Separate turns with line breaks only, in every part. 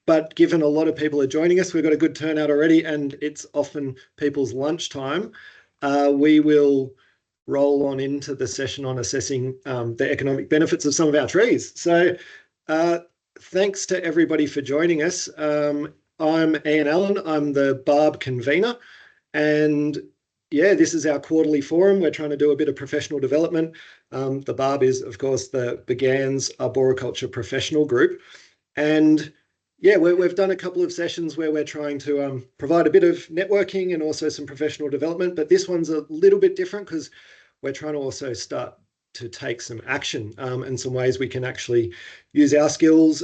But given a lot of people are joining us, we've got a good turnout already, and it's often people's lunchtime. We will roll on into the session on assessing the economic benefits of some of our trees. So thanks to everybody for joining us. I'm Allan, I'm the BARB Convenor, and yeah, this is our quarterly forum. We're trying to do a bit of professional development. The BARB is, of course, the BGANZ Arboriculture Professional Group. And yeah, we've done a couple of sessions where we're trying to provide a bit of networking and also some professional development, but this one's a little bit different because we're trying to also start to take some action and some ways we can actually use our skills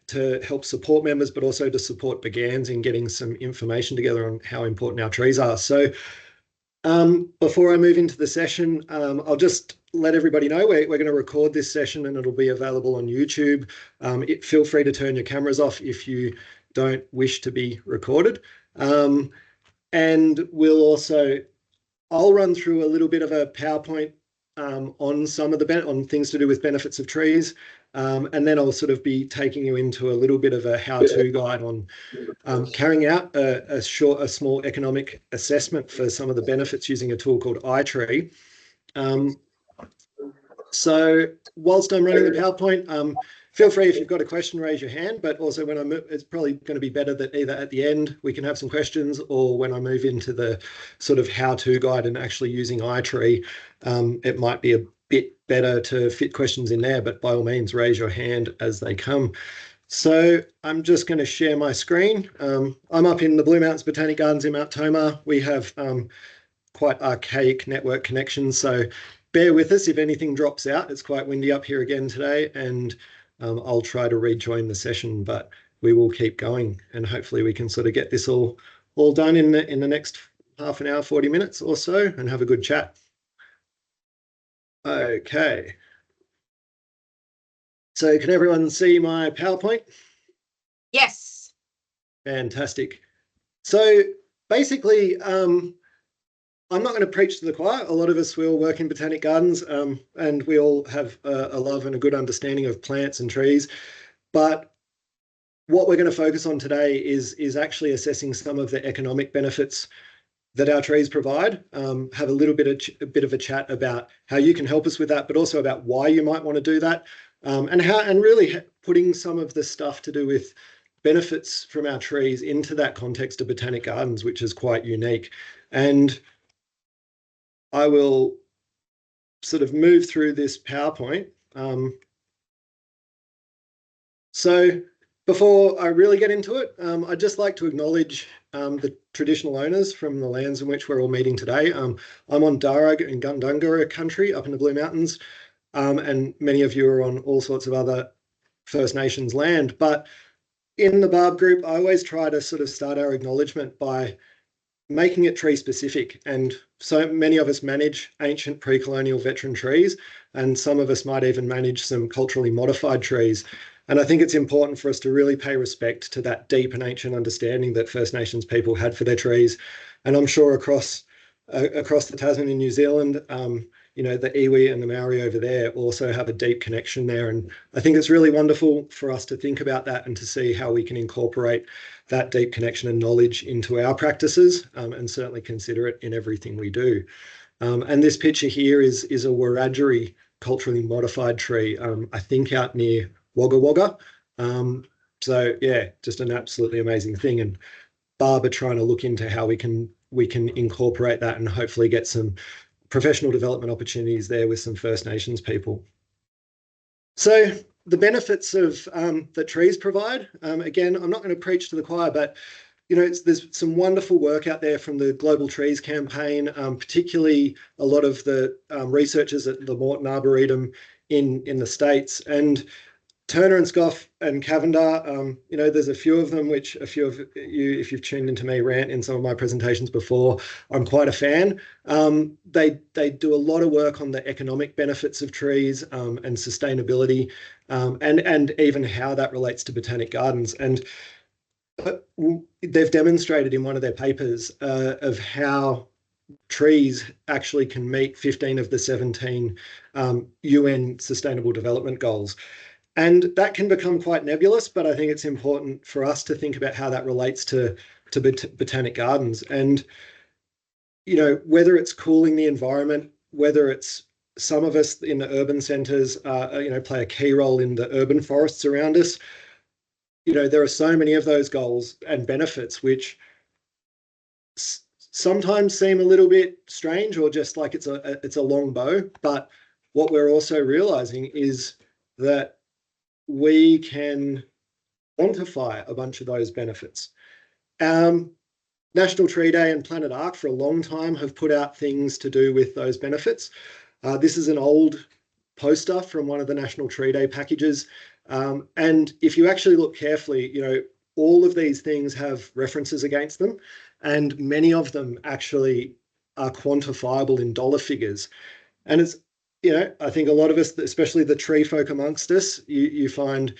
to help support members, but also to support BGANZ in getting some information together on how important our trees are. So before I move into the session, I'll just let everybody know we're going to record this session and it'll be available on YouTube. Feel free to turn your cameras off if you don't wish to be recorded. And I'll run through a little bit of a PowerPoint on some of on things to do with benefits of trees. And then I'll sort of be taking you into a little bit of a how-to guide on carrying out a small economic assessment for some of the benefits using a tool called iTree. So whilst I'm running the PowerPoint, feel free if you've got a question, raise your hand, but also when I move, it's probably going to be better that either at the end we can have some questions or when I move into the sort of how-to guide and actually using iTree, it might be a bit better to fit questions in there, but by all means, raise your hand as they come. So I'm just going to share my screen. I'm up in the Blue Mountains Botanic Gardens in Mount Tomah. We have quite archaic network connections, so bear with us if anything drops out. It's quite windy up here again today, and I'll try to rejoin the session, but we will keep going, and hopefully we can sort of get this all done in the next half an hour, 40 minutes or so, and have a good chat. Okay. So can everyone see my PowerPoint?
Yes.
Fantastic. So basically, I'm not going to preach to the choir. A lot of us will work in botanic gardens and we all have a love and a good understanding of plants and trees. But what we're going to focus on today is actually assessing some of the economic benefits that our trees provide, have a bit of a chat about how you can help us with that, but also about why you might want to do that, and really putting some of the stuff to do with benefits from our trees into that context of botanic gardens, which is quite unique. And I will sort of move through this PowerPoint. So before I really get into it, I'd just like to acknowledge the traditional owners from the lands in which we're all meeting today. I'm on Darug and Gundungurra country up in the Blue Mountains, and many of you are on all sorts of other First Nations land. But in the BARB group, I always try to sort of start our acknowledgement by making it tree specific. And so many of us manage ancient pre-colonial veteran trees, and some of us might even manage some culturally modified trees. And I think it's important for us to really pay respect to that deep and ancient understanding that First Nations people had for their trees. And I'm sure across the Tasman in New Zealand, you know, the iwi and the Maori over there also have a deep connection there. And I think it's really wonderful for us to think about that and to see how we can incorporate that deep connection and knowledge into our practices, and certainly consider it in everything we do. And this picture here is a Wiradjuri culturally modified tree, I think out near Wagga Wagga. So yeah, just an absolutely amazing thing. And BARB are trying to look into how we can incorporate that and hopefully get some professional development opportunities there with some First Nations people. So the benefits of that trees provide, again, I'm not going to preach to the choir, but you know, there's some wonderful work out there from the Global Trees Campaign, particularly a lot of the researchers at the Morton Arboretum in the States. And Turner and Scoff and Cavendar, you know, there's a few of them, which a few of you, if you've tuned into me rant in some of my presentations before, I'm quite a fan. They do a lot of work on the economic benefits of trees and sustainability, and even how that relates to botanic gardens. And they've demonstrated in one of their papers of how trees actually can meet 15 of the 17 UN Sustainable Development Goals. And that can become quite nebulous, but I think it's important for us to think about how that relates to botanic gardens. And, whether it's cooling the environment, whether it's some of us in the urban centres, play a key role in the urban forests around us. There are so many of those goals and benefits which sometimes seem a little bit strange or just like it's a long bow. But what we're also realizing is that we can quantify a bunch of those benefits. National Tree Day and Planet Ark for a long time have put out things to do with those benefits. This is an old poster from one of the National Tree Day packages. And if you actually look carefully, all of these things have references against them, and many of them actually are quantifiable in dollar figures. And it's, I think a lot of us, especially the tree folk amongst us, you find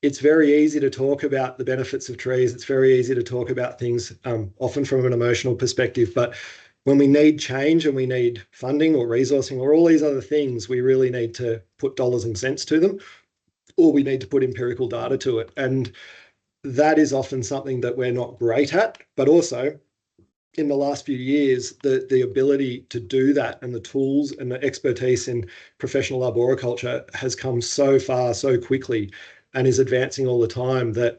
it's very easy to talk about the benefits of trees. It's very easy to talk about things, often from an emotional perspective. But when we need change and we need funding or resourcing or all these other things, we really need to put dollars and cents to them, or we need to put empirical data to it. And that is often something that we're not great at, but also in the last few years, the ability to do that and the tools and the expertise in professional arboriculture has come so far so quickly and is advancing all the time that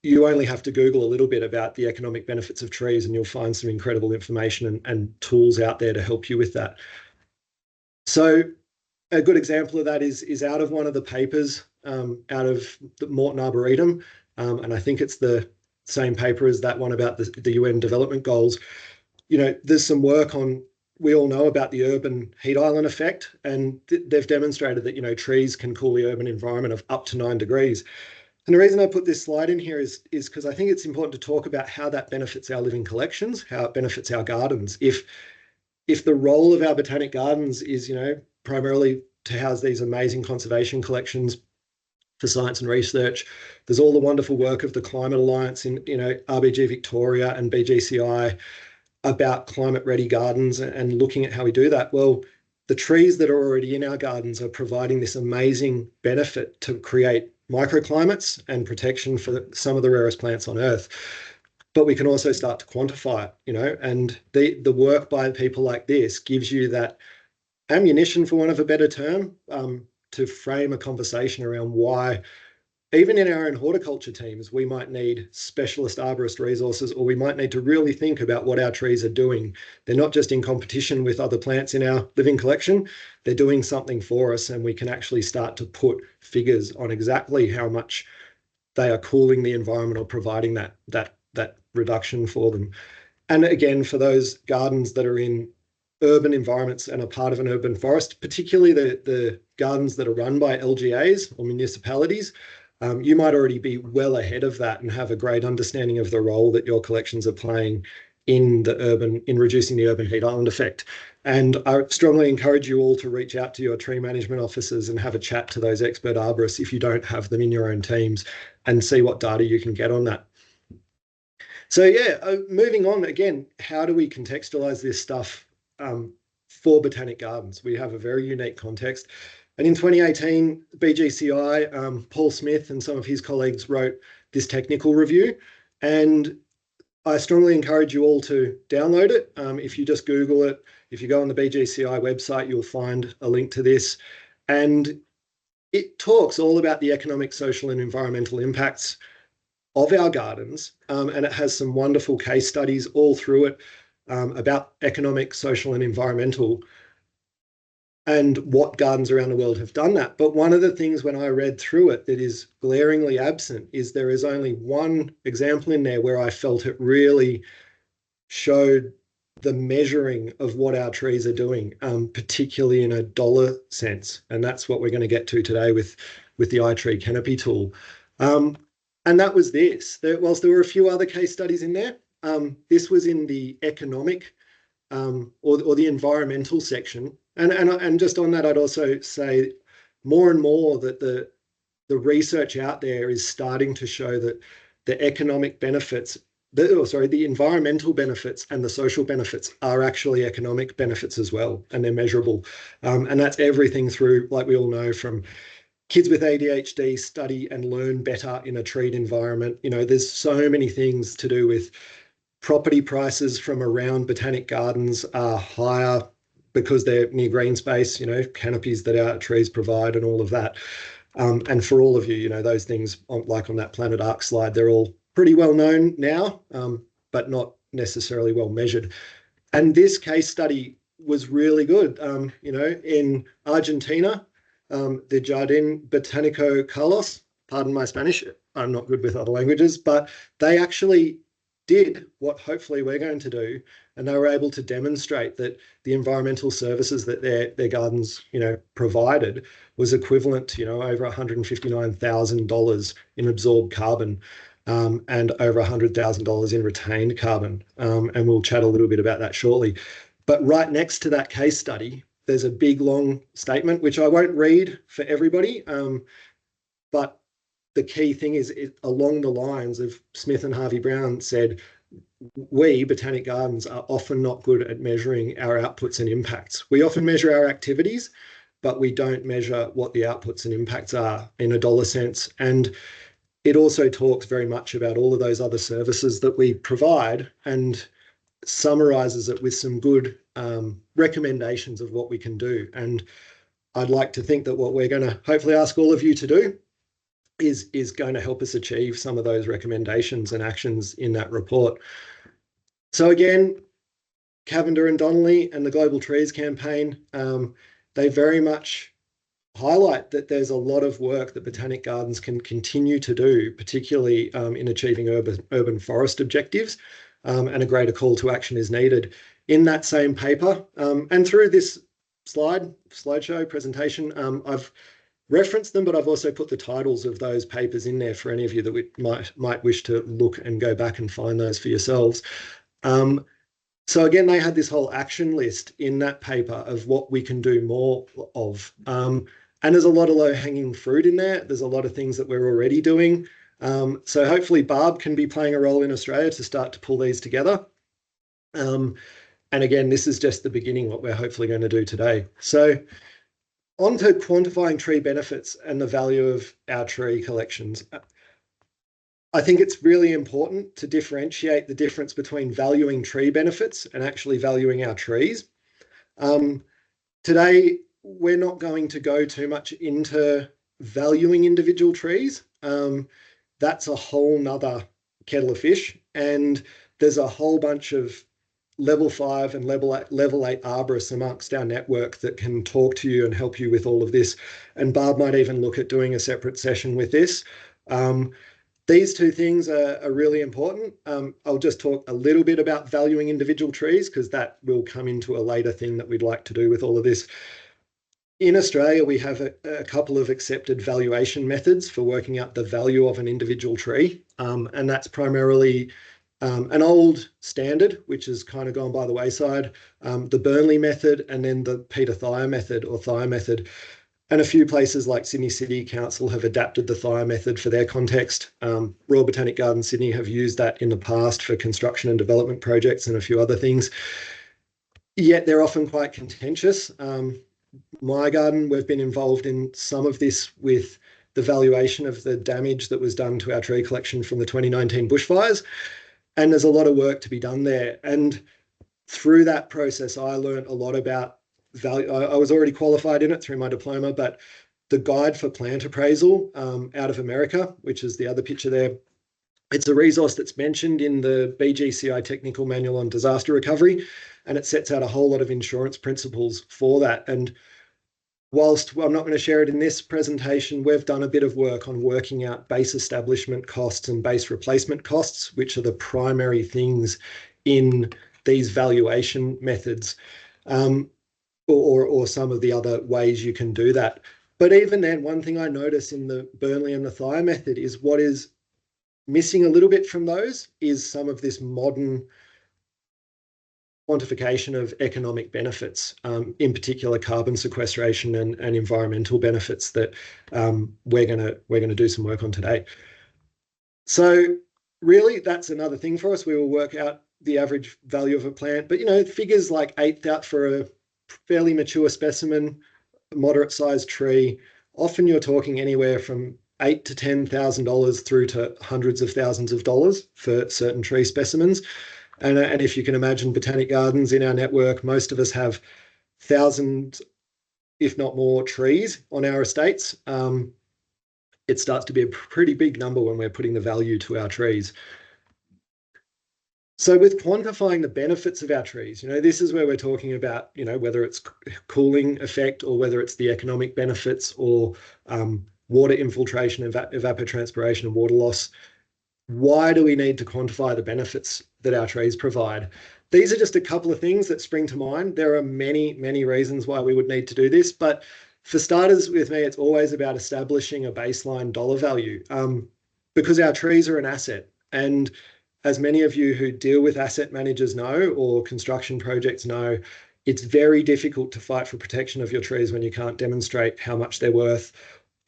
you only have to Google a little bit about the economic benefits of trees and you'll find some incredible information and tools out there to help you with that. So a good example of that is out of one of the papers out of the Morton Arboretum, and I think it's the same paper as that one about the UN Development Goals. There's some work on, we all know about the urban heat island effect, and they've demonstrated that, trees can cool the urban environment of up to 9 degrees. And the reason I put this slide in here is because I think it's important to talk about how that benefits our living collections, how it benefits our gardens. If the role of our botanic gardens is, primarily to house these amazing conservation collections for science and research, there's all the wonderful work of the Climate Alliance in, RBG Victoria and BGCI about climate-ready gardens and looking at how we do that. Well, the trees that are already in our gardens are providing this amazing benefit to create microclimates and protection for some of the rarest plants on Earth. But we can also start to quantify it, and the work by people like this gives you that ammunition, for want of a better term, to frame a conversation around why, even in our own horticulture teams, we might need specialist arborist resources, or we might need to really think about what our trees are doing. They're not just in competition with other plants in our living collection, they're doing something for us, and we can actually start to put figures on exactly how much they are cooling the environment or providing that reduction for them. And again, for those gardens that are in urban environments and are part of an urban forest, particularly the gardens that are run by LGAs or municipalities, you might already be well ahead of that and have a great understanding of the role that your collections are playing in reducing the urban heat island effect. And I strongly encourage you all to reach out to your tree management officers and have a chat to those expert arborists if you don't have them in your own teams, and see what data you can get on that. So moving on, again, how do we contextualize this stuff for botanic gardens? We have a very unique context. And in 2018, BGCI, Paul Smith and some of his colleagues wrote this technical review. And I strongly encourage you all to download it. If you just Google it, if you go on the BGCI website, you'll find a link to this. And it talks all about the economic, social, and environmental impacts of our gardens. And it has some wonderful case studies all through it about economic, social, and environmental, and what gardens around the world have done that. But one of the things when I read through it that is glaringly absent is there is only one example in there where I felt it really showed the measuring of what our trees are doing, particularly in a dollar sense. And that's what we're going to get to today with the iTree Canopy tool. And that was this. Whilst there were a few other case studies in there, this was in the economic or the environmental section. And just on that, I'd also say more and more that the research out there is starting to show that the economic benefits, the environmental benefits and the social benefits are actually economic benefits as well, and they're measurable. And that's everything through, like we all know, from kids with ADHD study and learn better in a treed environment. There's so many things to do with property prices from around botanic gardens are higher because they're near green space, canopies that our trees provide and all of that. And for all of you, those things, like on that Planet Arc slide, they're all pretty well known now, but not necessarily well measured. And this case study was really good. In Argentina, the Jardín Botánico Carlos, pardon my Spanish, I'm not good with other languages, but they actually did what hopefully we're going to do, and they were able to demonstrate that the environmental services that their gardens, provided was equivalent to, over $159,000 in absorbed carbon, and over $100,000 in retained carbon. And we'll chat a little bit about that shortly. But right next to that case study, there's a big, long statement, which I won't read for everybody, but the key thing is along the lines of Smith and Harvey Brown said, we, Botanic Gardens, are often not good at measuring our outputs and impacts. We often measure our activities, but we don't measure what the outputs and impacts are in a dollar sense. And it also talks very much about all of those other services that we provide and summarizes it with some good recommendations of what we can do. And I'd like to think that what we're going to hopefully ask all of you to do is going to help us achieve some of those recommendations and actions in that report. So again, Cavender and Donnelly and the Global Trees campaign, they very much highlight that there's a lot of work that Botanic Gardens can continue to do, particularly in achieving urban forest objectives, and a greater call to action is needed. In that same paper, and through this slideshow presentation, I've referenced them, but I've also put the titles of those papers in there for any of you that might wish to look and go back and find those for yourselves. So again, they had this whole action list in that paper of what we can do more of. And there's a lot of low-hanging fruit in there. There's a lot of things that we're already doing. So hopefully BARB can be playing a role in Australia to start to pull these together. And again, this is just the beginning, what we're hopefully going to do today. So on to quantifying tree benefits and the value of our tree collections. I think it's really important to differentiate the difference between valuing tree benefits and actually valuing our trees. Today, we're not going to go too much into valuing individual trees. That's a whole nother kettle of fish. And there's a whole bunch of level 5 and level 8 arborists amongst our network that can talk to you and help you with all of this. And BARB might even look at doing a separate session with this. These two things are really important. I'll just talk a little bit about valuing individual trees because that will come into a later thing that we'd like to do with all of this. In Australia, we have a couple of accepted valuation methods for working out the value of an individual tree. And that's primarily an old standard, which has kind of gone by the wayside, the Burnley method, and then the Peter Thayer method or Thayer method. And a few places like Sydney City Council have adapted the Thayer method for their context. Royal Botanic Gardens Sydney have used that in the past for construction and development projects and a few other things. Yet they're often quite contentious. My garden, we've been involved in some of this with the valuation of the damage that was done to our tree collection from the 2019 bushfires. And there's a lot of work to be done there. And through that process, I learned a lot about value. I was already qualified in it through my diploma, but the Guide for Plant Appraisal out of America, which is the other picture there, it's a resource that's mentioned in the BGCI Technical Manual on Disaster Recovery, and it sets out a whole lot of insurance principles for that. And whilst I'm not going to share it in this presentation, we've done a bit of work on working out base establishment costs and base replacement costs, which are the primary things in these valuation methods, or some of the other ways you can do that. But even then, one thing I notice in the Burnley and the Thayer method is what is missing a little bit from those is some of this modern quantification of economic benefits, in particular carbon sequestration and environmental benefits that we're gonna do some work on today. So really, that's another thing for us. We will work out the average value of a plant, but figures like 8th out for a fairly mature specimen, moderate sized tree often you're talking anywhere from $8,000 to $10,000 through to hundreds of thousands of dollars for certain tree specimens. And if you can imagine botanic gardens in our network, most of us have thousands, if not more, trees on our estates. It starts to be a pretty big number when we're putting the value to our trees. So with quantifying the benefits of our trees, this is where we're talking about, whether it's cooling effect or whether it's the economic benefits or water infiltration, evapotranspiration and water loss. Why do we need to quantify the benefits that our trees provide? These are just a couple of things that spring to mind. There are many, many reasons why we would need to do this, but for starters, with me, it's always about establishing a baseline dollar value because our trees are an asset. And as many of you who deal with asset managers know, or construction projects know, it's very difficult to fight for protection of your trees when you can't demonstrate how much they're worth.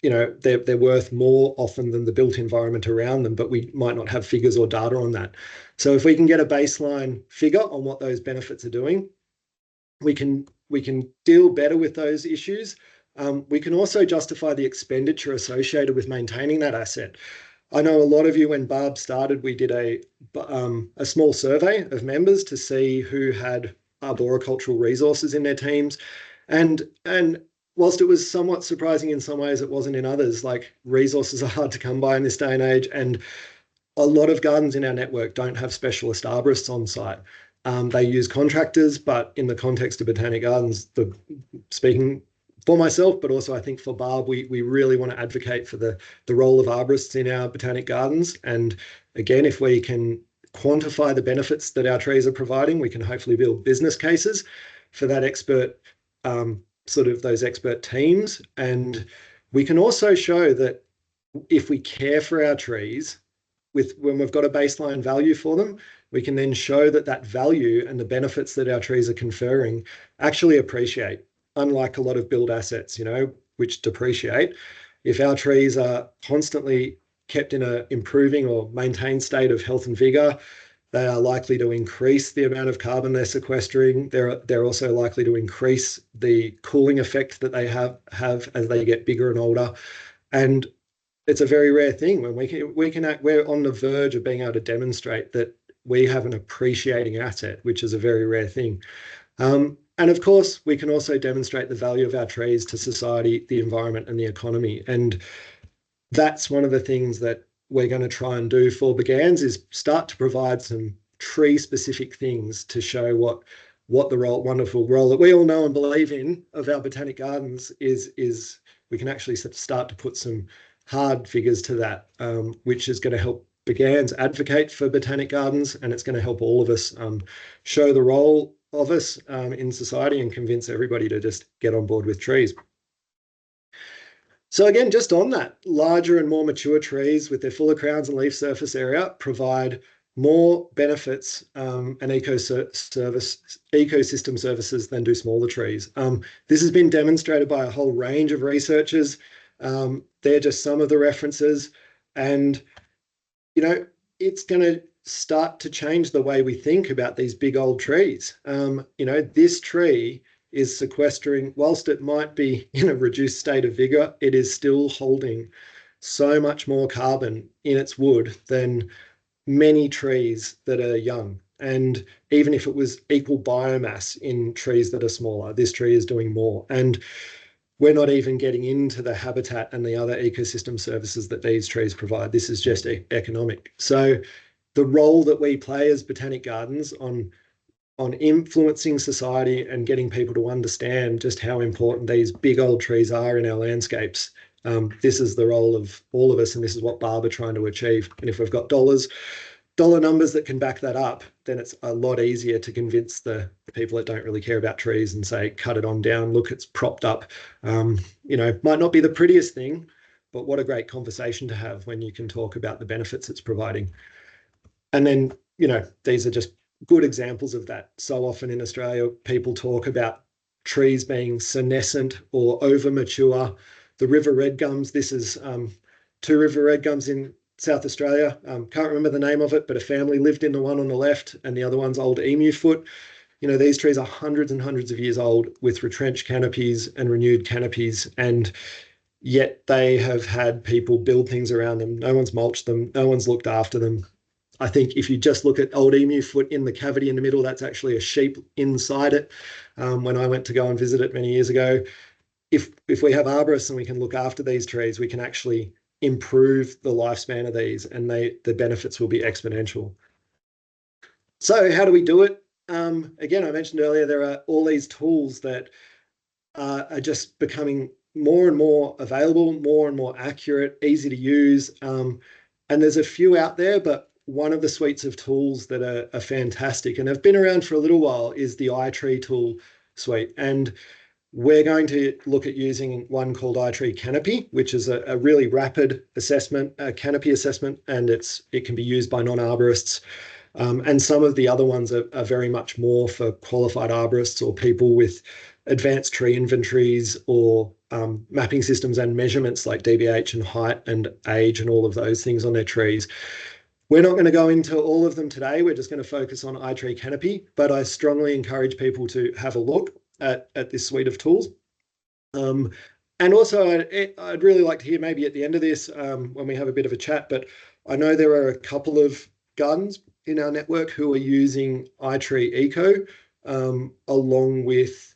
They're worth more often than the built environment around them, but we might not have figures or data on that. So if we can get a baseline figure on what those benefits are doing, we can deal better with those issues. We can also justify the expenditure associated with maintaining that asset. I know a lot of you, when BARB started, we did a small survey of members to see who had arboricultural resources in their teams. And whilst it was somewhat surprising in some ways, it wasn't in others. Like, resources are hard to come by in this day and age, and a lot of gardens in our network don't have specialist arborists on site. They use contractors, but in the context of botanic gardens, speaking for myself, but also I think for BARB, we really want to advocate for the role of arborists in our botanic gardens. And again, if we can quantify the benefits that our trees are providing, we can hopefully build business cases for that expert, those expert teams. And we can also show that if we care for our trees, when we've got a baseline value for them, we can then show that value and the benefits that our trees are conferring actually appreciate, unlike a lot of build assets, which depreciate. If our trees are constantly kept in an improving or maintained state of health and vigor, they are likely to increase the amount of carbon they're sequestering. They're also likely to increase the cooling effect that they have as they get bigger and older. And it's a very rare thing when we're on the verge of being able to demonstrate that we have an appreciating asset, which is a very rare thing. And of course, we can also demonstrate the value of our trees to society, the environment, and the economy. And that's one of the things that we're going to try and do for BGANZ, is start to provide some tree-specific things to show what the wonderful role that we all know and believe in of our botanic gardens is. We can actually start to put some hard figures to that, which is going to help BGANZ advocate for botanic gardens, and it's going to help all of us show the role of us in society and convince everybody to just get on board with trees. So again, just on that, larger and more mature trees with their fuller crowns and leaf surface area provide more benefits and ecosystem services than do smaller trees. This has been demonstrated by a whole range of researchers. They're just some of the references, and it's going to start to change the way we think about these big old trees. This tree is sequestering, whilst it might be in a reduced state of vigor, it is still holding so much more carbon in its wood than many trees that are young. And even if it was equal biomass in trees that are smaller, this tree is doing more. And we're not even getting into the habitat and the other ecosystem services that these trees provide. This is just economic. So the role that we play as botanic gardens on influencing society and getting people to understand just how important these big old trees are in our landscapes. This is the role of all of us, and this is what BARB are trying to achieve. And if we've got dollar numbers that can back that up, then it's a lot easier to convince the people that don't really care about trees and say, cut it on down, look, it's propped up. Might not be the prettiest thing, but what a great conversation to have when you can talk about the benefits it's providing. And then, these are just good examples of that. So often in Australia, people talk about trees being senescent or over mature. The river red gums, this is 2 river red gums in South Australia. Can't remember the name of it, but a family lived in the one on the left and the other one's old emu foot. These trees are hundreds and hundreds of years old with retrenched canopies and renewed canopies. And yet they have had people build things around them. No one's mulched them. No one's looked after them. I think if you just look at old emu foot in the cavity in the middle, that's actually a sheep inside it. When I went to go and visit it many years ago, if we have arborists and we can look after these trees, we can actually improve the lifespan of these, and the benefits will be exponential. So how do we do it? Again, I mentioned earlier, there are all these tools that are just becoming more and more available, more and more accurate, easy to use. And there's a few out there, but one of the suites of tools that are fantastic and have been around for a little while is the iTree tool suite. And we're going to look at using one called iTree Canopy, which is a really rapid assessment, a canopy assessment, and it can be used by non-arborists. And some of the other ones are very much more for qualified arborists or people with advanced tree inventories or mapping systems and measurements like DBH and height and age and all of those things on their trees. We're not going to go into all of them today. We're just going to focus on iTree Canopy, but I strongly encourage people to have a look at this suite of tools. And also, I'd really like to hear maybe at the end of this, when we have a bit of a chat, but I know there are a couple of gardens in our network who are using iTree Eco along with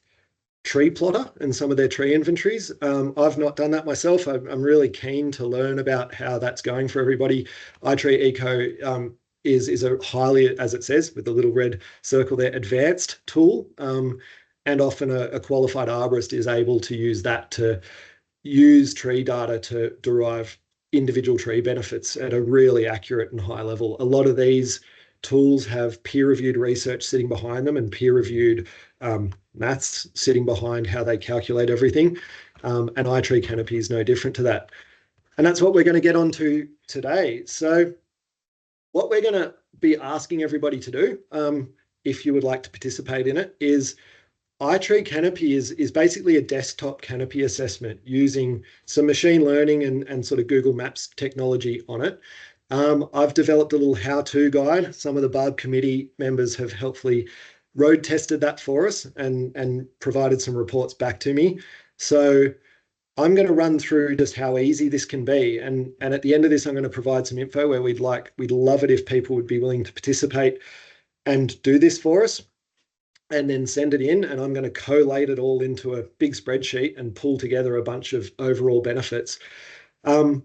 Tree Plotter and some of their tree inventories. I've not done that myself. I'm really keen to learn about how that's going for everybody. iTree Eco is a highly, as it says, with the little red circle there, advanced tool. And often a qualified arborist is able to use that to use tree data to derive individual tree benefits at a really accurate and high level. A lot of these tools have peer-reviewed research sitting behind them and peer-reviewed maths sitting behind how they calculate everything. And iTree Canopy is no different to that. And that's what we're going to get onto today. So what we're going to be asking everybody to do, if you would like to participate in it, is iTree Canopy is basically a desktop canopy assessment using some machine learning and sort of Google Maps technology on it. I've developed a little how-to guide. Some of the BARB committee members have helpfully road tested that for us and provided some reports back to me. So I'm going to run through just how easy this can be. And at the end of this, I'm going to provide some info where we'd love it if people would be willing to participate and do this for us, and then send it in, and I'm going to collate it all into a big spreadsheet and pull together a bunch of overall benefits. And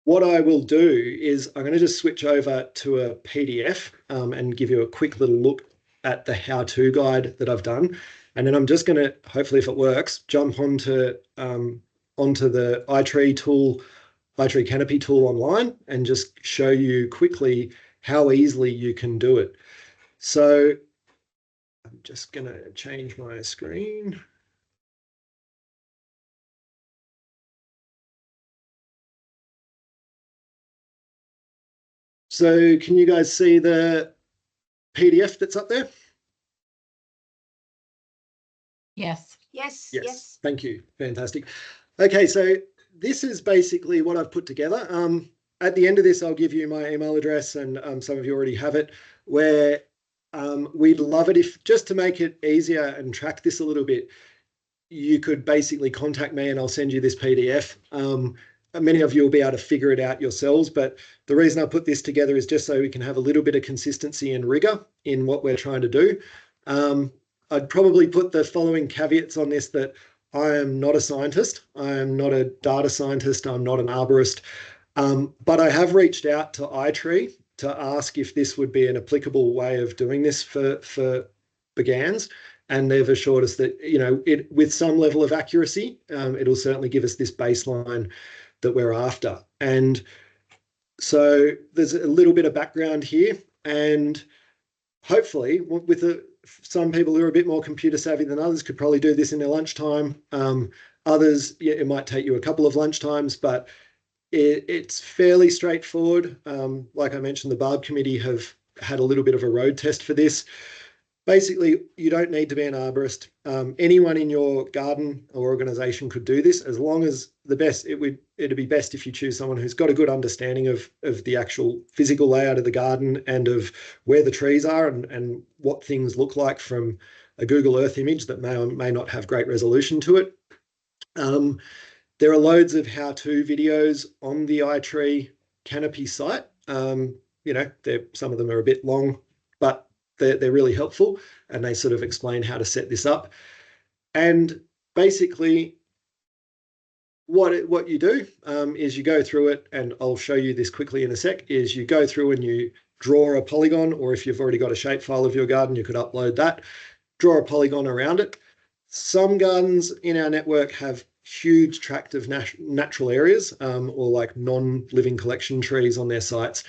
what I will do is I'm going to just switch over to a PDF and give you a quick little look at the how-to guide that I've done. And then I'm just going to, hopefully if it works, jump onto the iTree Canopy tool online and just show you quickly how easily you can do it. So I'm just going to change my screen. So can you guys see the PDF that's up there?
Yes. Yes.
Yes. Thank you. Fantastic. Okay, so this is basically what I've put together. At the end of this, I'll give you my email address, and some of you already have it, where we'd love it if, just to make it easier and track this a little bit, you could basically contact me and I'll send you this PDF. Many of you will be able to figure it out yourselves, but the reason I put this together is just so we can have a little bit of consistency and rigor in what we're trying to do. I'd probably put the following caveats on this: that I am not a scientist. I am not a data scientist. I'm not an arborist. But I have reached out to iTree to ask if this would be an applicable way of doing this for BGANZ. And they've assured us that, with some level of accuracy, it'll certainly give us this baseline that we're after. And so there's a little bit of background here, and hopefully with some people who are a bit more computer savvy than others could probably do this in their lunchtime. Others, it might take you a couple of lunchtimes, but it's fairly straightforward. Like I mentioned, the BARB committee have had a little bit of a road test for this. Basically, you don't need to be an arborist. Anyone in your garden or organisation could do this, as long as it'd be best if you choose someone who's got a good understanding of the actual physical layout of the garden and of where the trees are and what things look like from a Google Earth image that may or may not have great resolution to it. There are loads of how-to videos on the iTree Canopy site. You know, some of them are a bit long, but they're really helpful, and they sort of explain how to set this up. And basically, what you do is you go through it, and I'll show you this quickly in a sec, is you go through and you draw a polygon, or if you've already got a shapefile of your garden, you could upload that, draw a polygon around it. Some gardens in our network have huge tract of natural areas or like non-living collection trees on their sites.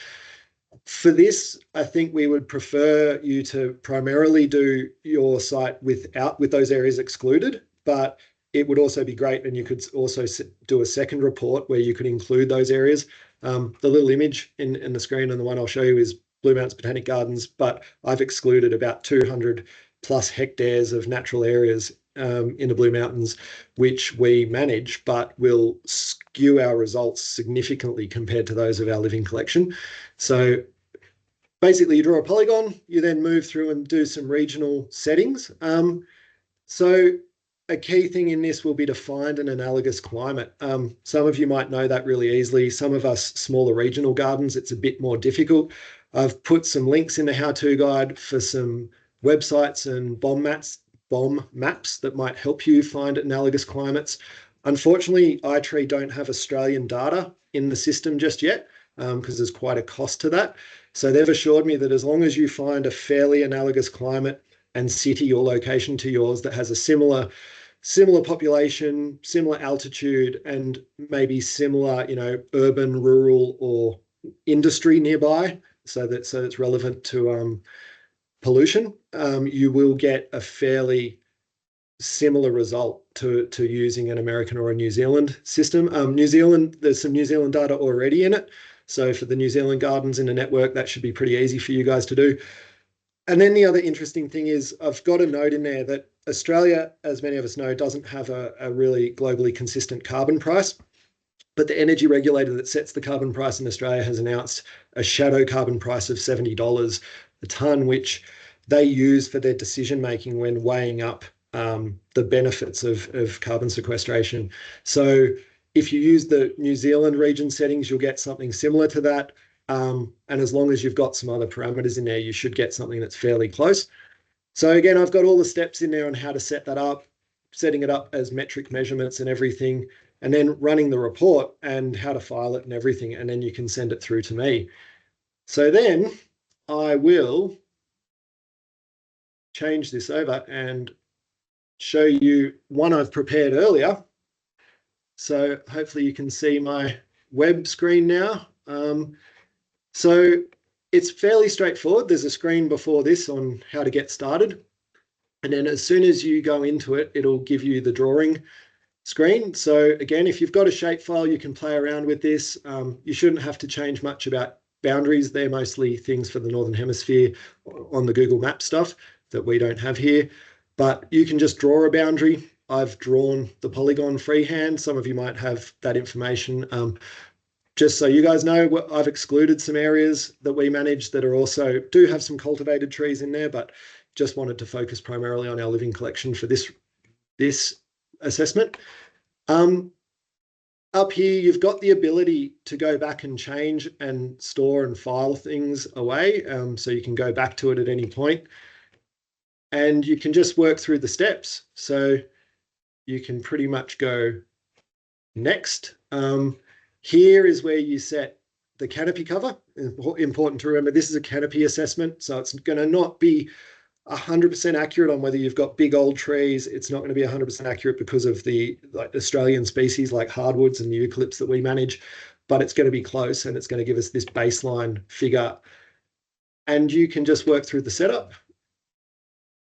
For this, I think we would prefer you to primarily do your site with those areas excluded, but it would also be great, and you could also do a second report where you could include those areas. The little image in the screen and the one I'll show you is Blue Mountains Botanic Gardens, but I've excluded about 200 plus hectares of natural areas in the Blue Mountains, which we manage, but will skew our results significantly compared to those of our living collection. So basically, you draw a polygon, you then move through and do some regional settings. So a key thing in this will be to find an analogous climate. Some of you might know that really easily. Some of us smaller regional gardens, it's a bit more difficult. I've put some links in the how-to guide for some websites and BOM maps that might help you find analogous climates. Unfortunately, iTree don't have Australian data in the system just yet because there's quite a cost to that. So they've assured me that as long as you find a fairly analogous climate and city or location to yours that has a similar population, similar altitude, and maybe similar, you know, urban, rural, or industry nearby, so it's relevant to pollution, you will get a fairly similar result to using an American or a New Zealand system. New Zealand, there's some New Zealand data already in it. So for the New Zealand gardens in the network, that should be pretty easy for you guys to do. And then the other interesting thing is I've got a note in there that Australia, as many of us know, doesn't have a really globally consistent carbon price. But the energy regulator that sets the carbon price in Australia has announced a shadow carbon price of $70 a tonne, which they use for their decision making when weighing up the benefits of carbon sequestration. So if you use the New Zealand region settings, you'll get something similar to that. And as long as you've got some other parameters in there, you should get something that's fairly close. So again, I've got all the steps in there on how to set that up, setting it up as metric measurements and everything, and then running the report and how to file it and everything, and then you can send it through to me. So then I will change this over and show you one I've prepared earlier. So hopefully you can see my web screen now. So it's fairly straightforward. There's a screen before this on how to get started. And then as soon as you go into it, it'll give you the drawing screen. So again, if you've got a shapefile, you can play around with this. You shouldn't have to change much about boundaries. They're mostly things for the Northern Hemisphere on the Google Map stuff that we don't have here. But you can just draw a boundary. I've drawn the polygon freehand. Some of you might have that information. Just so you guys know, I've excluded some areas that we manage that are also do have some cultivated trees in there, but just wanted to focus primarily on our living collection for this assessment. Up here, you've got the ability to go back and change and store and file things away. So you can go back to it at any point. And you can just work through the steps. So you can pretty much go next. Here is where you set the canopy cover. Important to remember, this is a canopy assessment, so it's going to not be 100% accurate on whether you've got big old trees. It's not going to be 100% accurate because of the Australian species like hardwoods and the eucalypts that we manage, but it's going to be close, and it's going to give us this baseline figure. And you can just work through the setup.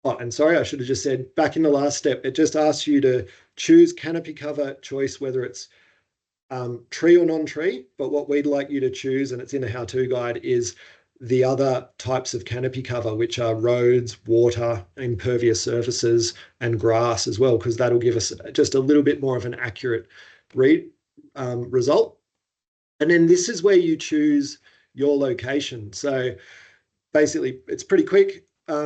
Oh, and sorry, I should have just said back in the last step, it just asks you to choose canopy cover choice, whether it's tree or non-tree, but what we'd like you to choose, and it's in the how-to guide, is the other types of canopy cover, which are roads, water, impervious surfaces, and grass as well, because that'll give us just a little bit more of an accurate result. And then this is where you choose your location. So basically, it's pretty quick.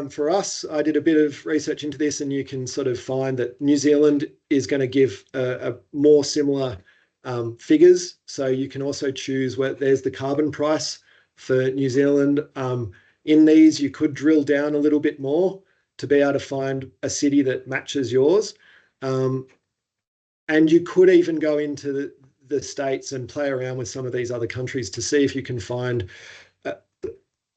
for us, I did a bit of research into this, and you can sort of find that New Zealand is going to give a more similar figures. So you can also choose where there's the carbon price for New Zealand. In these, you could drill down a little bit more to be able to find a city that matches yours. And you could even go into the States and play around with some of these other countries to see if you can find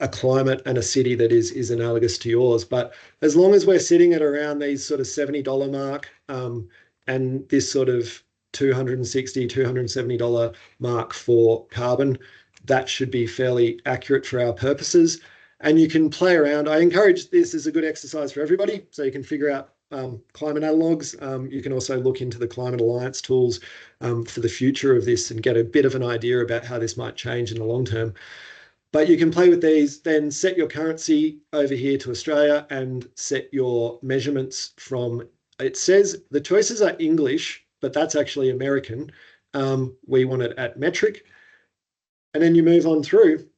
a climate and a city that is analogous to yours. But as long as we're sitting at around these sort of $70 mark and this sort of $260, $270 mark for carbon, that should be fairly accurate for our purposes. And you can play around. I encourage this as a good exercise for everybody, so you can figure out climate analogues. You can also look into the Climate Alliance tools for the future of this and get a bit of an idea about how this might change in the long term. But you can play with these, then set your currency over here to Australia and set your measurements from, it says the choices are English, but that's actually American. We want it at metric. And then you move on through.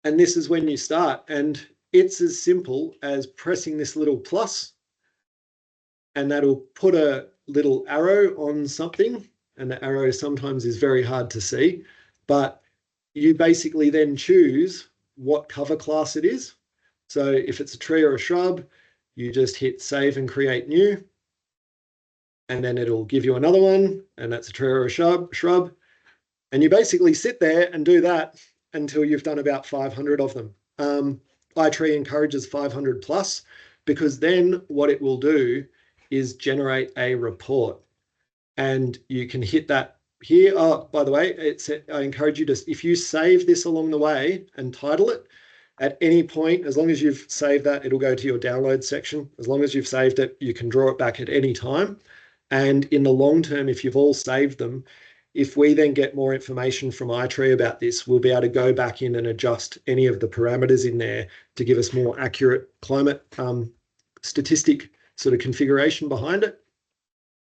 And this is when you start. And it's as simple as pressing this little plus, and that'll put a little arrow on something. And the arrow sometimes is very hard to see, but you basically then choose what cover class it is. So if it's a tree or a shrub, you just hit save and create new, and then it'll give you another one, and that's a tree or a shrub. And you basically sit there and do that until you've done about 500 of them. iTree encourages 500 plus, because then what it will do is generate a report, and you can hit that here. Oh, by the way, I encourage you to, if you save this along the way and title it, at any point, as long as you've saved that, it'll go to your download section. As long as you've saved it, you can draw it back at any time. And in the long term, if you've all saved them, if we then get more information from iTree about this, we'll be able to go back in and adjust any of the parameters in there to give us more accurate climate statistic sort of configuration behind it.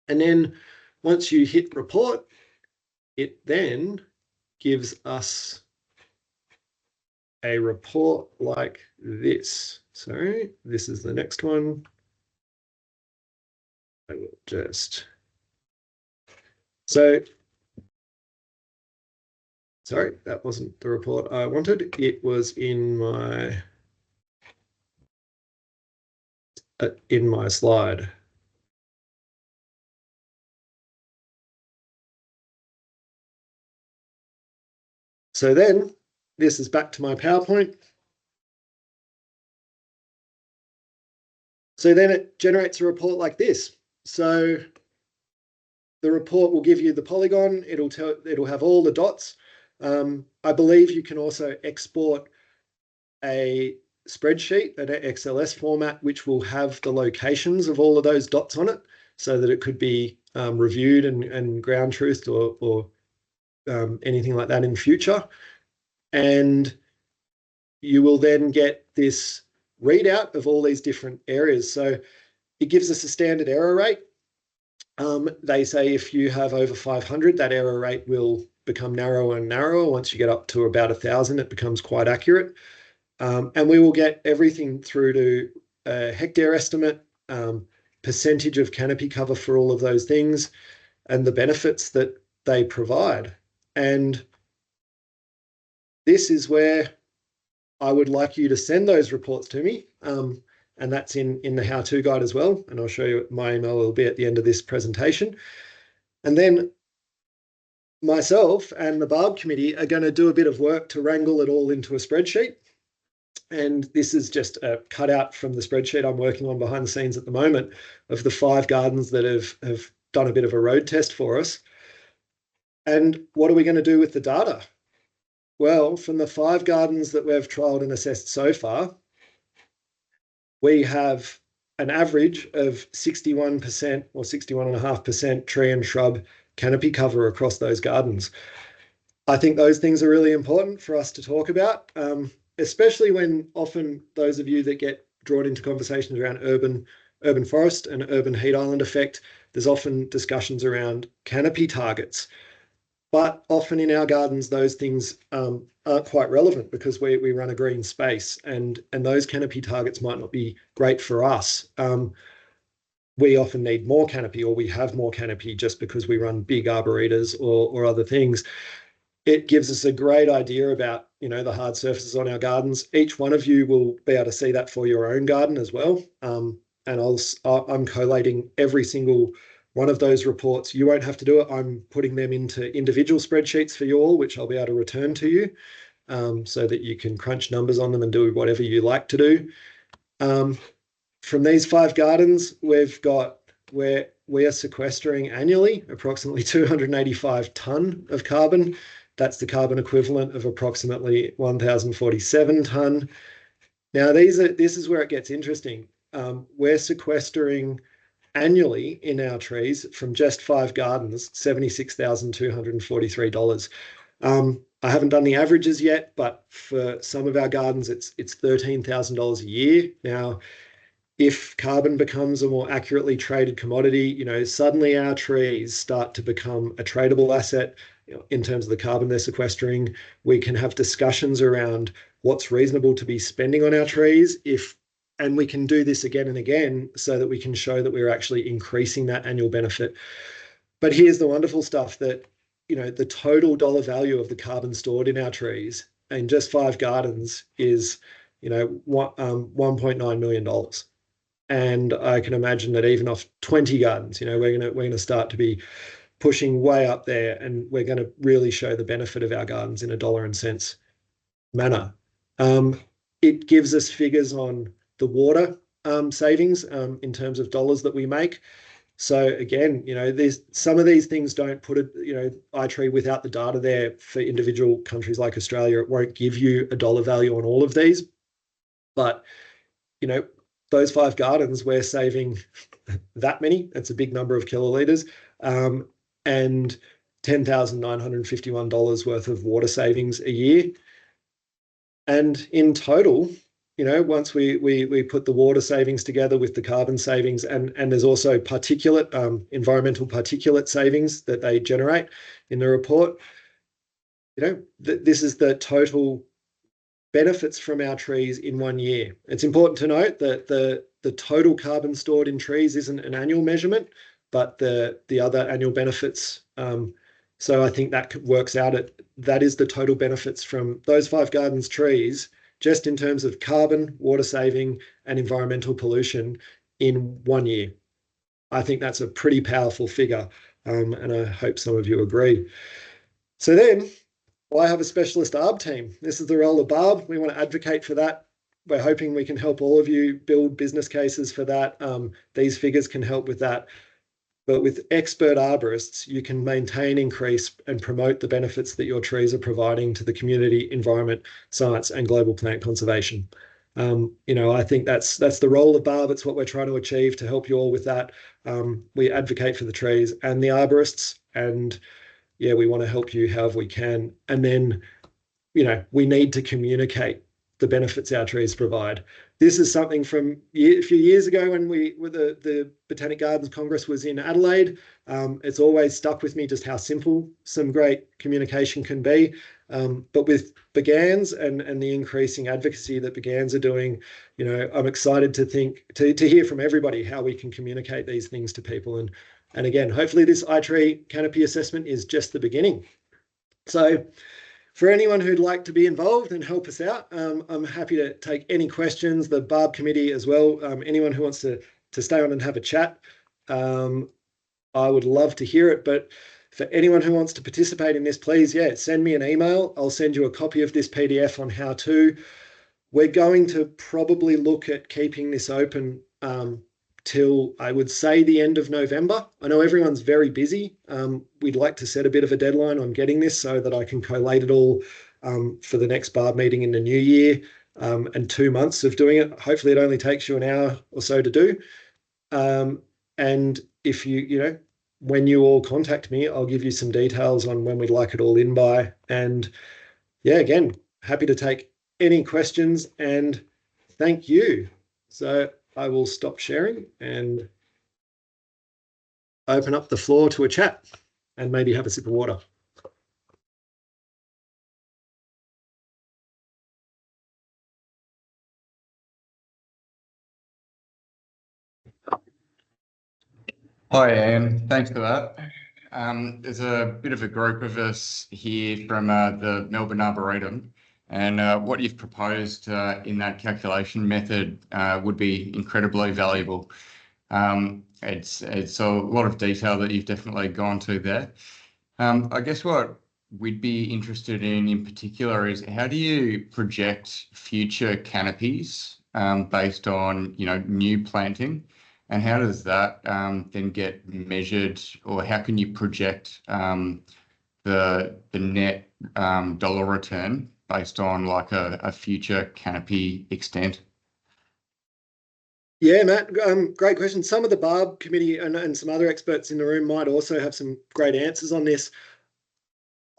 And then once you hit report, it then gives us a report like this. Sorry, this is the next one. I will just, so, sorry, that wasn't the report I wanted. It was in my slide. So then this is back to my PowerPoint. So then it generates a report like this. So the report will give you the polygon. It'll have all the dots. I believe you can also export a spreadsheet, an XLS format, which will have the locations of all of those dots on it, so that it could be reviewed and ground truthed or anything like that in future. And you will then get this readout of all these different areas. So it gives us a standard error rate. They say if you have over 500, that error rate will become narrower and narrower. Once you get up to about 1,000, it becomes quite accurate. And we will get everything through to a hectare estimate, percentage of canopy cover for all of those things, and the benefits that they provide. And this is where I would like you to send those reports to me. And that's in the how-to guide as well. And I'll show you my email will be at the end of this presentation. And then myself and the BARB committee are going to do a bit of work to wrangle it all into a spreadsheet. And this is just a cutout from the spreadsheet I'm working on behind the scenes at the moment of the 5 gardens that have done a bit of a road test for us. And what are we going to do with the data? Well, from the 5 gardens that we've trialled and assessed so far, we have an average of 61% or 61.5% tree and shrub canopy cover across those gardens. I think those things are really important for us to talk about, especially when often those of you that get drawn into conversations around urban forest and urban heat island effect, there's often discussions around canopy targets. But often in our gardens, those things aren't quite relevant because we run a green space, and those canopy targets might not be great for us. We often need more canopy, or we have more canopy just because we run big arboretors or other things. It gives us a great idea about, the hard surfaces on our gardens. Each one of you will be able to see that for your own garden as well. And I'm collating every single one of those reports. You won't have to do it. I'm putting them into individual spreadsheets for you all, which I'll be able to return to you, so that you can crunch numbers on them and do whatever you like to do. From these 5 gardens, we are sequestering annually approximately 285 tonne of carbon. That's the carbon equivalent of approximately 1,047 tonne. Now, this is where it gets interesting. We're sequestering annually in our trees from just 5 gardens, $76,243. I haven't done the averages yet, but for some of our gardens, it's $13,000 a year. Now, if carbon becomes a more accurately traded commodity, suddenly our trees start to become a tradable asset in terms of the carbon they're sequestering. We can have discussions around what's reasonable to be spending on our trees, and we can do this again and again so that we can show that we're actually increasing that annual benefit. But here's the wonderful stuff that, the total dollar value of the carbon stored in our trees in just 5 gardens is, $1.9 million. And I can imagine that even off 20 gardens, we're going to start to be pushing way up there, and we're going to really show the benefit of our gardens in a dollar and cents manner. It gives us figures on the water savings in terms of dollars that we make. So again, some of these things don't put it, iTree without the data there for individual countries like Australia. It won't give you a dollar value on all of these, but those 5 gardens, we're saving that many. It's a big number of kiloliters, and $10,951 worth of water savings a year. And in total, once we put the water savings together with the carbon savings, and there's also environmental particulate savings that they generate in the report, this is the total benefits from our trees in 1 year. It's important to note that the total carbon stored in trees isn't an annual measurement, but the other annual benefits. So I think that works out that is the total benefits from those 5 gardens trees, just in terms of carbon, water saving, and environmental pollution in 1 year. I think that's a pretty powerful figure, and I hope some of you agree. So then, I have a specialist ARB team. This is the role of BARB. We want to advocate for that. We're hoping we can help all of you build business cases for that. These figures can help with that. But with expert arborists, you can maintain, increase, and promote the benefits that your trees are providing to the community, environment, science, and global plant conservation. I think that's the role of BARB. It's what we're trying to achieve to help you all with that. We advocate for the trees and the arborists, and we want to help you however we can. And then, we need to communicate the benefits our trees provide. This is something from a few years ago when the Botanic Gardens Congress was in Adelaide. It's always stuck with me just how simple some great communication can be. But with BGANZ and the increasing advocacy that BGANZ are doing, I'm excited to hear from everybody how we can communicate these things to people. And again, hopefully this iTree canopy assessment is just the beginning. So for anyone who'd like to be involved and help us out, I'm happy to take any questions, the BARB committee as well. Anyone who wants to stay on and have a chat, I would love to hear it. But for anyone who wants to participate in this, please, send me an email. I'll send you a copy of this PDF on how to. We're going to probably look at keeping this open till, I would say, the end of November. I know everyone's very busy. We'd like to set a bit of a deadline on getting this so that I can collate it all for the next BARB meeting in the new year, and 2 months of doing it. Hopefully it only takes you an hour or so to do. And if when you all contact me, I'll give you some details on when we'd like it all in by. And again, happy to take any questions, and thank you. So I will stop sharing and open up the floor to a chat and maybe have a sip of water.
Hi, Anne. Thanks for that. There's a bit of a group of us here from the Melbourne Arboretum, and what you've proposed in that calculation method would be incredibly valuable. It's a lot of detail that you've definitely gone to there. I guess what we'd be interested in particular is how do you project future canopies based on new planting? And how does that then get measured, or how can you project the net dollar return based on like a future canopy extent?
Yeah, Matt, great question. Some of the BARB committee and some other experts in the room might also have some great answers on this.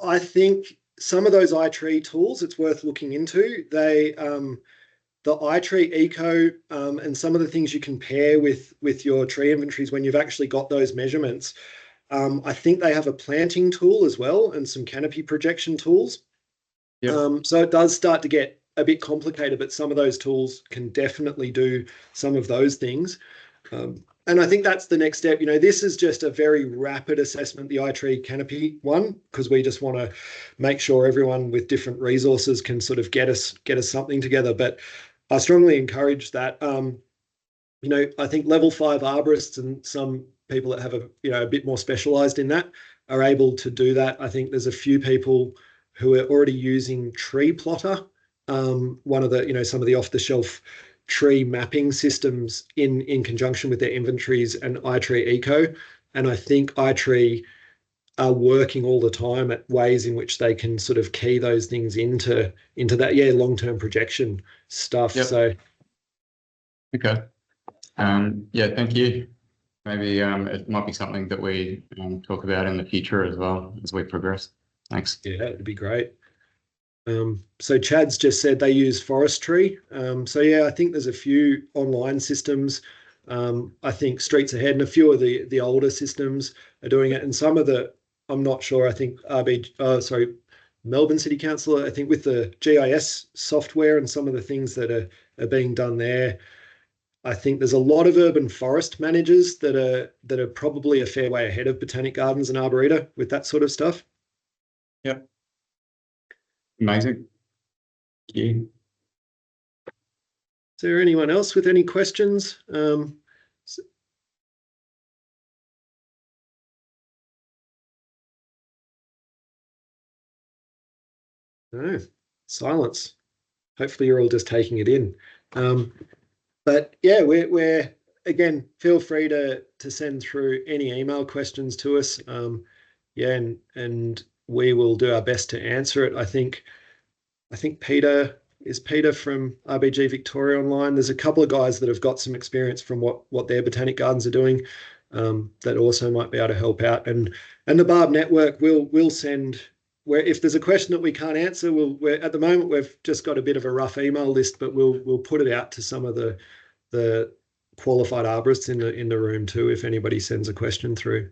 I think some of those iTree tools, it's worth looking into. The iTree Eco and some of the things you can pair with your tree inventories when you've actually got those measurements. I think they have a planting tool as well and some canopy projection tools. Yep. So it does start to get a bit complicated, but some of those tools can definitely do some of those things. And I think that's the next step. This is just a very rapid assessment, the iTree canopy one, because we just want to make sure everyone with different resources can sort of get us something together. But I strongly encourage that. I think level 5 arborists and some people that have a bit more specialized in that are able to do that. I think there's a few people who are already using Tree Plotter, one of the some of the off-the-shelf tree mapping systems in conjunction with their inventories and iTree Eco. And I think iTree are working all the time at ways in which they can sort of key those things into that long-term projection stuff. Yep. So
okay. Yeah, thank you. Maybe it might be something that we talk about in the future as well as we progress. Thanks.
Yeah, it'd be great. So Chad's just said they use forestry. So yeah, I think there's a few online systems. I think Streets Ahead and a few of the older systems are doing it, and some of the I'm not sure. I think Melbourne City Council. I think with the GIS software and some of the things that are being done there. I think there's a lot of urban forest managers that are probably a fair way ahead of Botanic Gardens and Arboreta with that sort of stuff.
Yep. Amazing. Thank you.
Is there anyone else with any questions? No, silence. Hopefully you're all just taking it in. But yeah, we're again, feel free to send through any email questions to us. And we will do our best to answer it. I think Peter from RBG Victoria online. There's a couple of guys that have got some experience from what their botanic gardens are doing that also might be able to help out. And the BARB network will send. Where if there's a question that we can't answer, at the moment we've just got a bit of a rough email list, but we'll put it out to some of the qualified arborists in the room too, if anybody sends a question through.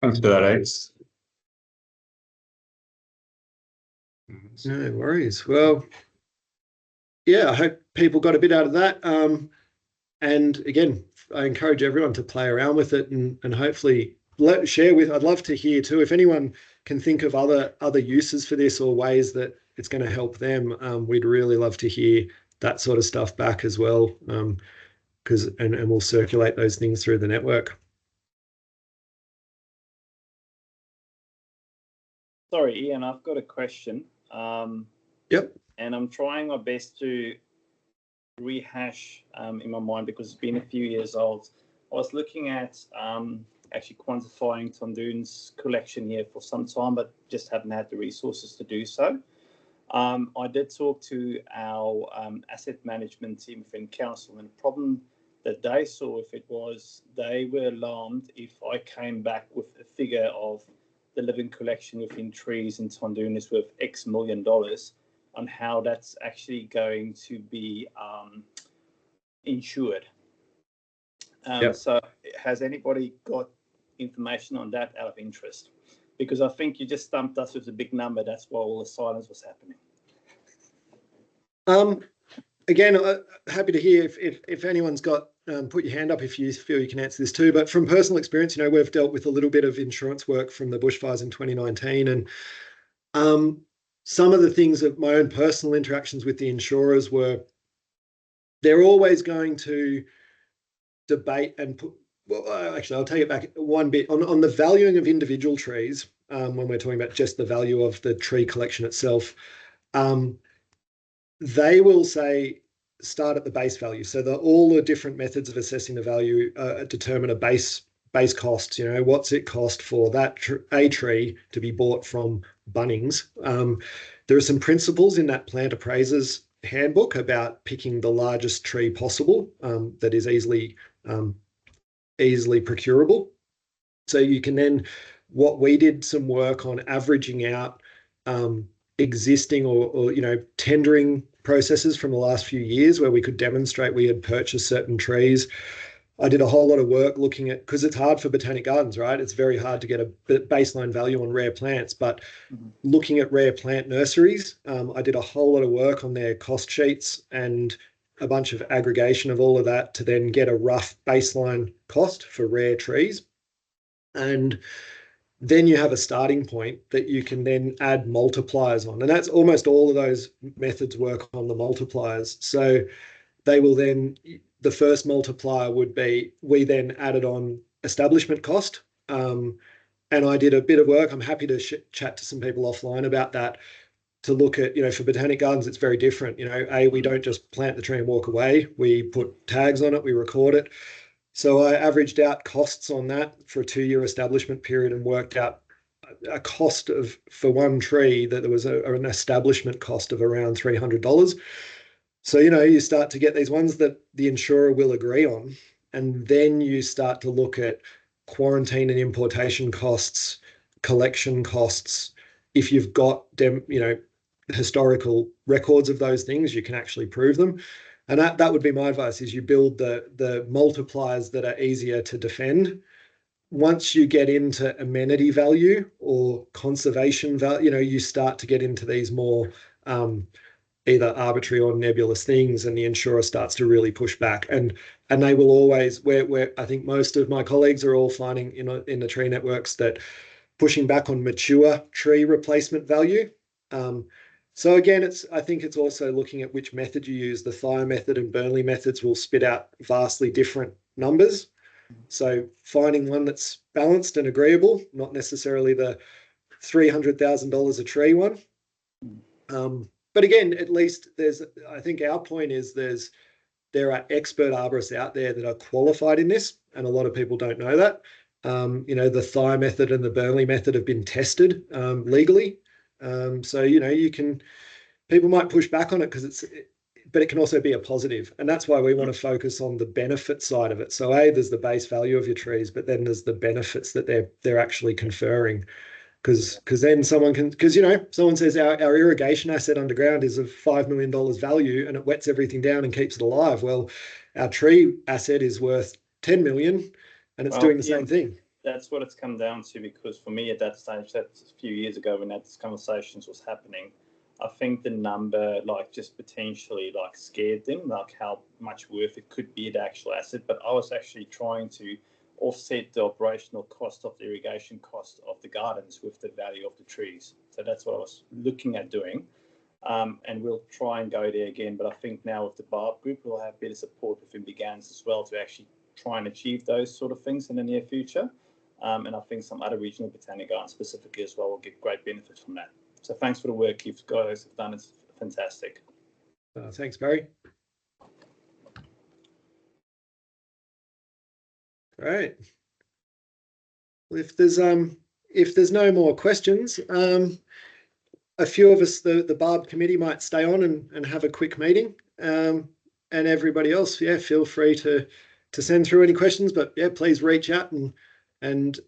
Thanks for that, Ace.
No worries. Well, yeah, I hope people got a bit out of that. And again, I encourage everyone to play around with it and hopefully share with. I'd love to hear too if anyone can think of other uses for this or ways that it's going to help them. We'd really love to hear that sort of stuff back as well, because and we'll circulate those things through the network.
Sorry, Ian, I've got a question.
Yep.
And I'm trying my best to rehash in my mind because it's been a few years old. I was looking at actually quantifying Tondoon's collection here for some time, but just haven't had the resources to do so. I did talk to our asset management team within council, and the problem that they saw with it was they were alarmed if I came back with a figure of the living collection within trees in Tondoon is worth X million dollars, on how that's actually going to be insured. Yep. So has anybody got information on that out of interest? Because I think you just stumped us with a big number. That's why all the silence was happening.
again, happy to hear if anyone's got, put your hand up if you feel you can answer this too. But from personal experience, we've dealt with a little bit of insurance work from the bushfires in 2019, and some of the things of my own personal interactions with the insurers were they're always going to debate and put, well, actually, I'll take it back one bit on the valuing of individual trees. When we're talking about just the value of the tree collection itself, they will say start at the base value. So all the different methods of assessing the value determine a base cost. What's it cost for that a tree to be bought from Bunnings? There are some principles in that plant appraiser's handbook about picking the largest tree possible that is easily procurable. So you can then, what we did some work on averaging out existing or tendering processes from the last few years where we could demonstrate we had purchased certain trees. I did a whole lot of work looking at, because it's hard for botanic gardens, right? It's very hard to get a baseline value on rare plants, but looking at rare plant nurseries, I did a whole lot of work on their cost sheets and a bunch of aggregation of all of that to then get a rough baseline cost for rare trees. And then you have a starting point that you can then add multipliers on. And that's almost all of those methods work on the multipliers. So they will then, the first multiplier would be, we then added on establishment cost. And I did a bit of work. I'm happy to chat to some people offline about that, to look at, for botanic gardens, it's very different. We don't just plant the tree and walk away. We put tags on it, we record it. So I averaged out costs on that for a 2-year establishment period and worked out a cost for one tree that there was an establishment cost of around $300. So, you start to get these ones that the insurer will agree on, and then you start to look at quarantine and importation costs, collection costs. If you've got historical records of those things, you can actually prove them. And that would be my advice, is you build the multipliers that are easier to defend. Once you get into amenity value or conservation value, you start to get into these more either arbitrary or nebulous things, and the insurer starts to really push back. And they will always, where I think most of my colleagues are all finding in the tree networks that pushing back on mature tree replacement value. So again, I think it's also looking at which method you use. The Thayer method and Burnley methods will spit out vastly different numbers. So finding one that's balanced and agreeable, not necessarily the $300,000 a tree one. But again, at least I think our point is there are expert arborists out there that are qualified in this, and a lot of people don't know that. The Thayer method and the Burnley method have been tested legally. So, people might push back on it but it can also be a positive. And that's why we want to focus on the benefit side of it. So there's the base value of your trees, but then there's the benefits that they're actually conferring. Because then someone says our irrigation asset underground is of $5 million value and it wets everything down and keeps it alive. Well, our tree asset is worth 10 million and it's doing the same thing.
That's what it's come down to, because for me at that stage, that's a few years ago when that conversations was happening, I think the number just potentially scared them, how much worth it could be the actual asset. But I was actually trying to offset the operational cost of the irrigation cost of the gardens with the value of the trees. So that's what I was looking at doing. And we'll try and go there again. But I think now with the BARB group, we'll have better support within BGANZ as well to actually try and achieve those sort of things in the near future. And I think some other regional botanic gardens specifically as well will get great benefit from that. So thanks for the work you guys have done. It's fantastic.
Thanks, Barry. Great. Well, if there's no more questions, a few of us, the BARB committee, might stay on and have a quick meeting. And everybody else, feel free to send through any questions. But please reach out and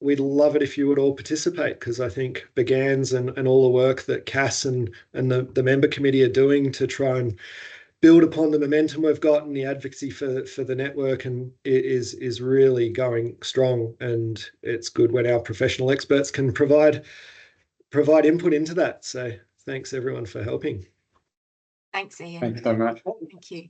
we'd love it if you would all participate, because I think BGANZ and all the work that Cass and the member committee are doing to try and build upon the momentum we've got and the advocacy for the network, and it is really going strong. And it's good when our professional experts can provide input into that. So thanks everyone for helping.
Thanks, Ian.
Thanks so much.
Thank you.